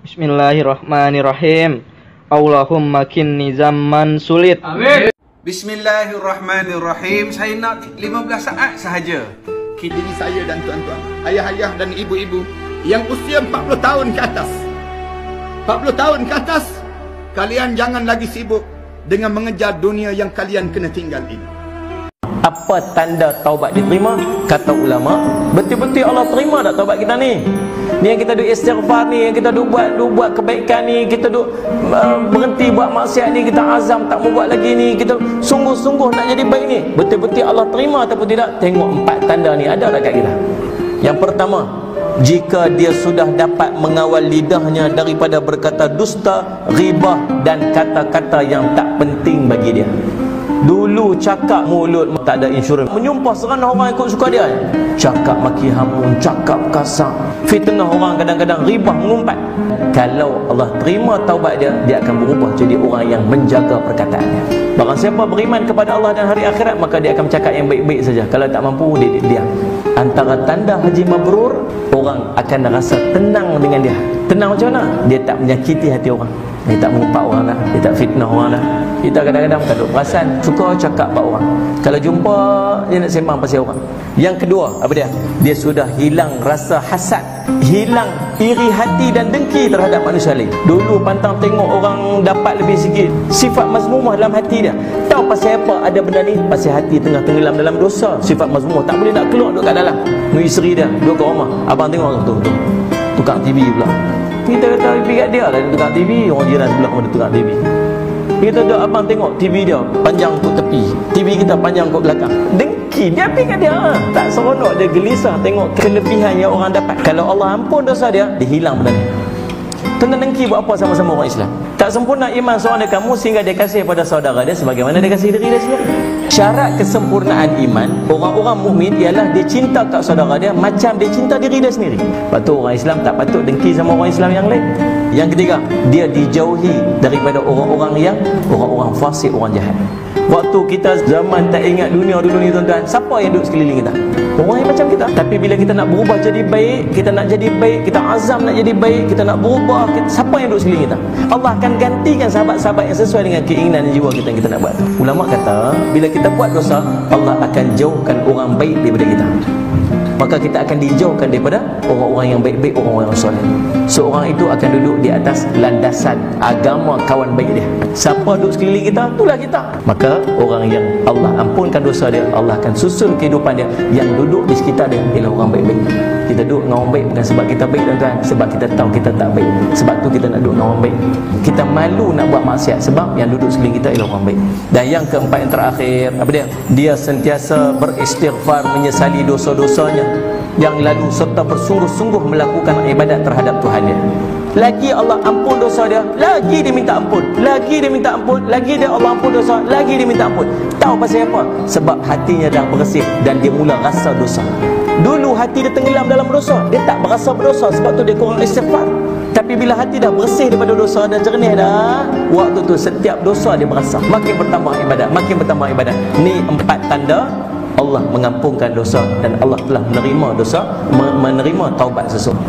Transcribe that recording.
Bismillahirrahmanirrahim. Allahumma kinni zaman sulit. Amin. Bismillahirrahmanirrahim. Saya nak 15 saat sahaja. Diri saya dan tuan-tuan, ayah-ayah dan ibu-ibu yang usia 40 tahun ke atas, 40 tahun ke atas, kalian jangan lagi sibuk dengan mengejar dunia yang kalian kena tinggal ini. Apa tanda taubat diterima? Kata ulama, betul-betul Allah terima tak taubat kita ni? Ni yang kita duk istighfar ni, yang kita duk buat kebaikan ni, kita duk berhenti buat maksiat ni, kita azam tak mau buat lagi ni, kita sungguh-sungguh nak jadi baik ni. Betul-betul Allah terima ataupun tidak? Tengok 4 tanda ni ada dekat kita. Yang pertama, jika dia sudah dapat mengawal lidahnya daripada berkata dusta, ghibah dan kata-kata yang tak penting bagi dia. Dulu cakap mulut tak ada insurans, menyumpah seranah orang ikut suka dia, cakap maki hamun, cakap kasar, fitnah orang, kadang-kadang ribah, mengumpat. Kalau Allah terima taubat dia, dia akan berubah jadi orang yang menjaga perkataannya. Barang siapa beriman kepada Allah dan hari akhirat, maka dia akan bercakap yang baik-baik saja. Kalau tak mampu, dia diam. Antara tanda haji mabrur, orang akan rasa tenang dengan dia. Tenang macam mana? Dia tak menyakiti hati orang, dia tak mengumpat orang dah, dia tak fitnah orang dah. Kita kadang-kadang tak ada perasan, suka cakap pada orang. Kalau jumpa, dia nak sembang pasal orang. Yang kedua, apa dia? Dia sudah hilang rasa hasad, hilang iri hati dan dengki terhadap manusia lain. Dulu pantang tengok orang dapat lebih sikit, sifat mazmumah dalam hati dia. Tahu pasal apa ada benda ni? Pasal hati tengah tenggelam dalam dosa. Sifat mazmumah tak boleh nak keluar duduk kat dalam. Nui isteri dia duduk kat rumah, abang tengok tu tukang TV pula. Kita kata pergi kat dia lah, tukang TV. Orang jiran sebelah mana tukang TV. Kita duduk, abang tengok TV dia panjang kot tepi, TV kita panjang kot belakang. Dengki, dia pergi kat dia. Tak seronok, dia gelisah tengok kelebihan yang orang dapat. Kalau Allah ampun dosa dia, dia hilang benda ni. Kena dengki buat apa sama-sama orang Islam? Tak sempurna iman seorang dari kamu sehingga dia kasih pada saudara dia sebagaimana dia kasih diri dia sendiri. Syarat kesempurnaan iman orang-orang mukmin ialah dia cinta kat saudara dia macam dia cinta diri dia sendiri. Lepas tu orang Islam tak patut dengki sama orang Islam yang lain. Yang ketiga, dia dijauhi daripada orang-orang fasik, orang jahat. Waktu kita zaman tak ingat dunia dulu ni tuan-tuan, siapa yang duduk sekeliling kita? Orang yang macam kita. Tapi bila kita nak berubah jadi baik, kita nak jadi baik, kita azam nak jadi baik, kita nak berubah, siapa yang duduk sekeliling kita? Allah akan gantikan sahabat-sahabat yang sesuai dengan keinginan jiwa kita yang kita nak buat. Ulama kata, bila kita buat dosa, Allah akan jauhkan orang baik daripada kita. Maka kita akan dijauhkan daripada orang-orang yang baik-baik, orang-orang yang soleh. Seorang itu akan duduk di atas landasan agama kawan baik dia. Siapa duduk sekeliling kita, itulah kita. Maka orang yang Allah ampunkan dosa dia, Allah akan susun kehidupan dia. Yang duduk di sekitar dia ialah orang baik-baik. Kita duduk dengan orang baik bukan sebab kita baik tuan-tuan, sebab kita tahu kita tak baik. Sebab tu kita nak duduk dengan orang baik. Kita malu nak buat maksiat sebab yang duduk sekeliling kita ialah orang baik. Dan yang keempat, yang terakhir, apa dia? Dia sentiasa beristighfar, menyesali dosa-dosanya yang lalu serta bersungguh-sungguh melakukan ibadat terhadap Tuhan dia. Lagi Allah ampun dosa dia, lagi dia minta ampun, lagi dia minta ampun, lagi dia Allah ampun dosa, lagi dia minta ampun. Tahu pasal apa? Sebab hatinya dah bersih dan dia mula rasa dosa. Dulu hati dia tenggelam dalam dosa, dia tak berasa berdosa, sebab tu dia kurang istighfar. Tapi bila hati dah bersih daripada dosa dan jernih dah, waktu tu setiap dosa dia berasa. Makin bertambah ibadat, makin bertambah ibadat. Ni 4 tanda Allah mengampunkan dosa dan Allah telah menerima dosa, menerima taubat seseorang.